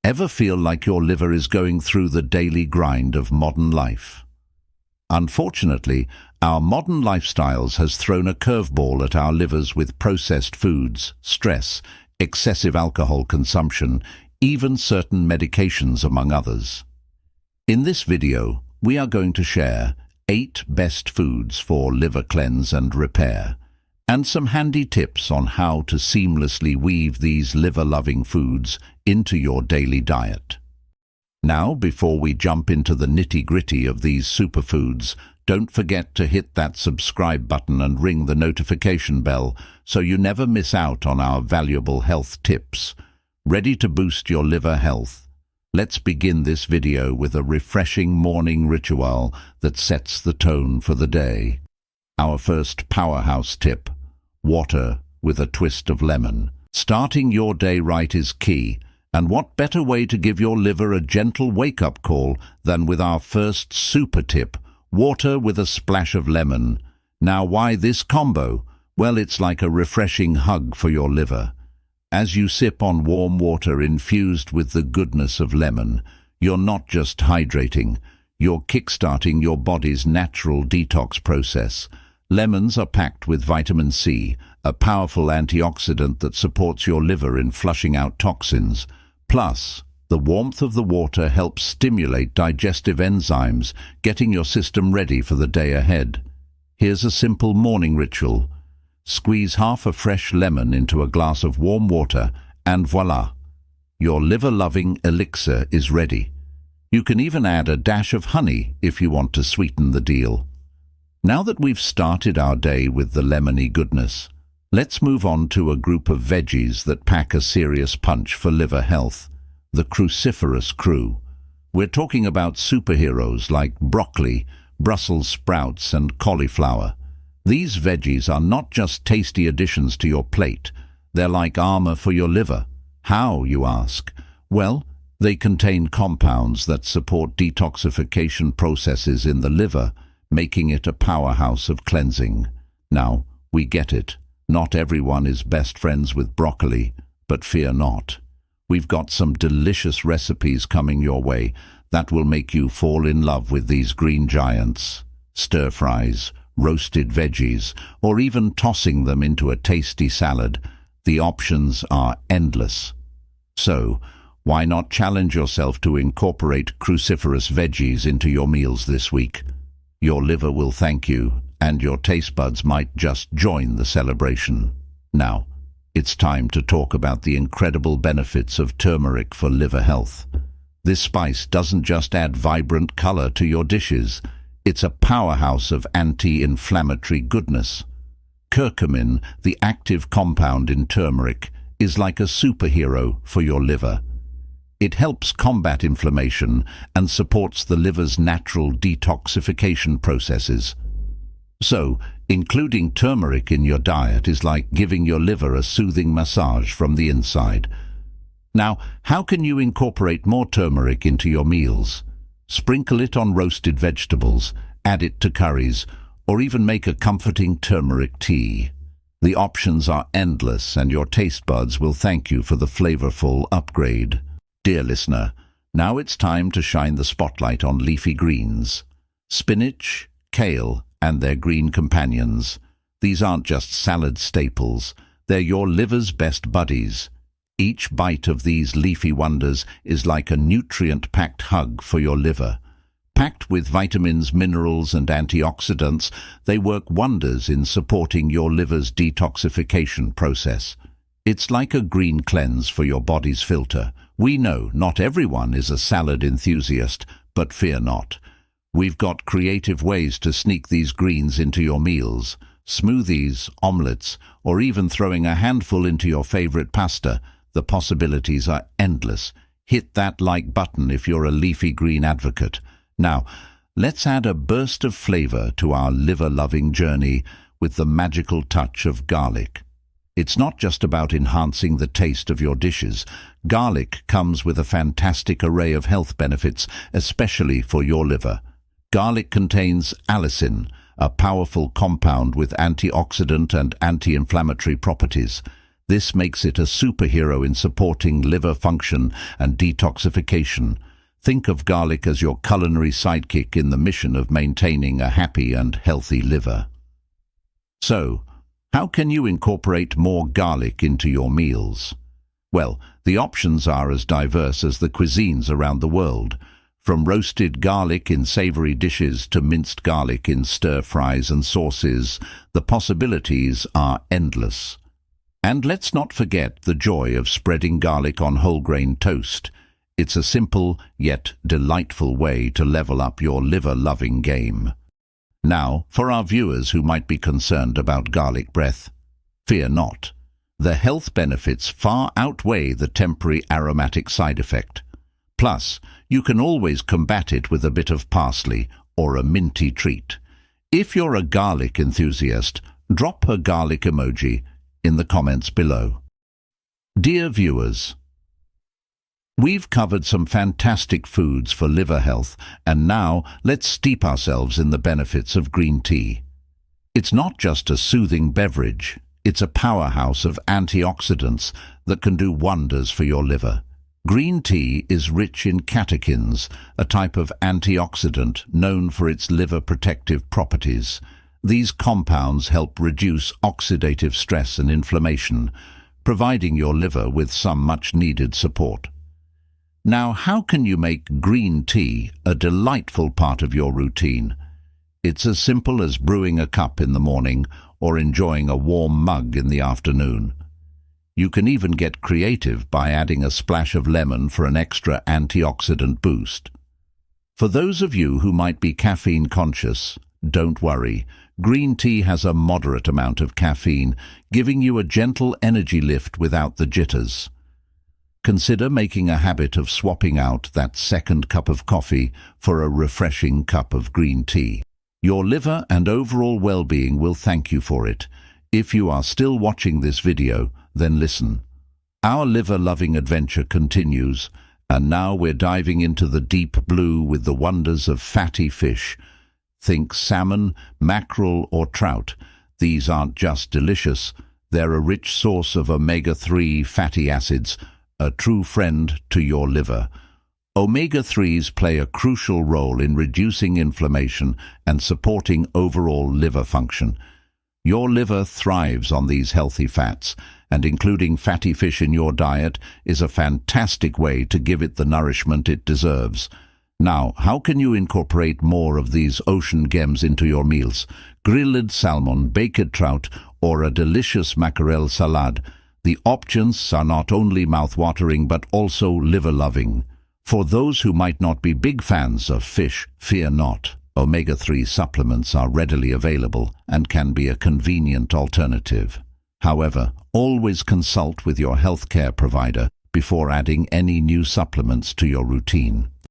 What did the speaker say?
Ever feel like your liver is going through the daily grind of modern life? Unfortunately, our modern lifestyles has thrown a curveball at our livers with processed foods, stress, excessive alcohol consumption, even certain medications among others. In this video, we are going to share 8 best foods for liver cleanse and repair, and some handy tips on how to seamlessly weave these liver-loving foods into your daily diet. Now, before we jump into the nitty-gritty of these superfoods, don't forget to hit that subscribe button and ring the notification bell so you never miss out on our valuable health tips. Ready to boost your liver health? Let's begin this video with a refreshing morning ritual that sets the tone for the day. Our first powerhouse tip: water with a twist of lemon. Starting your day right is key, and what better way to give your liver a gentle wake-up call than with our first super tip: water with a splash of lemon. Now, why this combo? Well, it's like a refreshing hug for your liver. As you sip on warm water infused with the goodness of lemon, you're not just hydrating, you're kickstarting your body's natural detox process. Lemons are packed with vitamin C, a powerful antioxidant that supports your liver in flushing out toxins. Plus, the warmth of the water helps stimulate digestive enzymes, getting your system ready for the day ahead. Here's a simple morning ritual. Squeeze half a fresh lemon into a glass of warm water, and voila! Your liver-loving elixir is ready. You can even add a dash of honey if you want to sweeten the deal. Now that we've started our day with the lemony goodness, let's move on to a group of veggies that pack a serious punch for liver health: the cruciferous crew. We're talking about superheroes like broccoli, Brussels sprouts, and cauliflower. These veggies are not just tasty additions to your plate, they're like armor for your liver. How, you ask? Well, they contain compounds that support detoxification processes in the liver, making it a powerhouse of cleansing. Now, we get it. Not everyone is best friends with broccoli, but fear not. We've got some delicious recipes coming your way that will make you fall in love with these green giants. Stir fries, roasted veggies, or even tossing them into a tasty salad. The options are endless. So, why not challenge yourself to incorporate cruciferous veggies into your meals this week? Your liver will thank you, and your taste buds might just join the celebration. Now, it's time to talk about the incredible benefits of turmeric for liver health. This spice doesn't just add vibrant color to your dishes, it's a powerhouse of anti-inflammatory goodness. Curcumin, the active compound in turmeric, is like a superhero for your liver. It helps combat inflammation and supports the liver's natural detoxification processes. So, including turmeric in your diet is like giving your liver a soothing massage from the inside. Now, how can you incorporate more turmeric into your meals? Sprinkle it on roasted vegetables, add it to curries, or even make a comforting turmeric tea. The options are endless, and your taste buds will thank you for the flavorful upgrade. Dear listener, now it's time to shine the spotlight on leafy greens. Spinach, kale, and their green companions. These aren't just salad staples, they're your liver's best buddies. Each bite of these leafy wonders is like a nutrient-packed hug for your liver. Packed with vitamins, minerals, and antioxidants, they work wonders in supporting your liver's detoxification process. It's like a green cleanse for your body's filter. We know not everyone is a salad enthusiast, but fear not. We've got creative ways to sneak these greens into your meals. Smoothies, omelets, or even throwing a handful into your favorite pasta. The possibilities are endless. Hit that like button if you're a leafy green advocate. Now, let's add a burst of flavor to our liver-loving journey with the magical touch of garlic. It's not just about enhancing the taste of your dishes. Garlic comes with a fantastic array of health benefits, especially for your liver. Garlic contains allicin, a powerful compound with antioxidant and anti-inflammatory properties. This makes it a superhero in supporting liver function and detoxification. Think of garlic as your culinary sidekick in the mission of maintaining a happy and healthy liver. So, how can you incorporate more garlic into your meals? Well, the options are as diverse as the cuisines around the world. From roasted garlic in savory dishes to minced garlic in stir-fries and sauces, the possibilities are endless. And let's not forget the joy of spreading garlic on whole-grain toast. It's a simple yet delightful way to level up your liver-loving game. Now, for our viewers who might be concerned about garlic breath, fear not. The health benefits far outweigh the temporary aromatic side effect. Plus, you can always combat it with a bit of parsley or a minty treat. If you're a garlic enthusiast, drop a garlic emoji in the comments below. Dear viewers, we've covered some fantastic foods for liver health, and now let's steep ourselves in the benefits of green tea. It's not just a soothing beverage, it's a powerhouse of antioxidants that can do wonders for your liver. Green tea is rich in catechins, a type of antioxidant known for its liver protective properties. These compounds help reduce oxidative stress and inflammation, providing your liver with some much-needed support. Now, how can you make green tea a delightful part of your routine? It's as simple as brewing a cup in the morning or enjoying a warm mug in the afternoon. You can even get creative by adding a splash of lemon for an extra antioxidant boost. For those of you who might be caffeine conscious, don't worry. Green tea has a moderate amount of caffeine, giving you a gentle energy lift without the jitters. Consider making a habit of swapping out that second cup of coffee for a refreshing cup of green tea. Your liver and overall well-being will thank you for it. If you are still watching this video, then listen. Our liver-loving adventure continues, and now we're diving into the deep blue with the wonders of fatty fish. Think salmon, mackerel, or trout. These aren't just delicious, they're a rich source of omega-3 fatty acids, a true friend to your liver. Omega-3s play a crucial role in reducing inflammation and supporting overall liver function. Your liver thrives on these healthy fats, and including fatty fish in your diet is a fantastic way to give it the nourishment it deserves. Now, how can you incorporate more of these ocean gems into your meals? Grilled salmon, baked trout, or a delicious mackerel salad? The options are not only mouth-watering but also liver-loving. For those who might not be big fans of fish, fear not. Omega-3 supplements are readily available and can be a convenient alternative. However, always consult with your healthcare provider before adding any new supplements to your routine.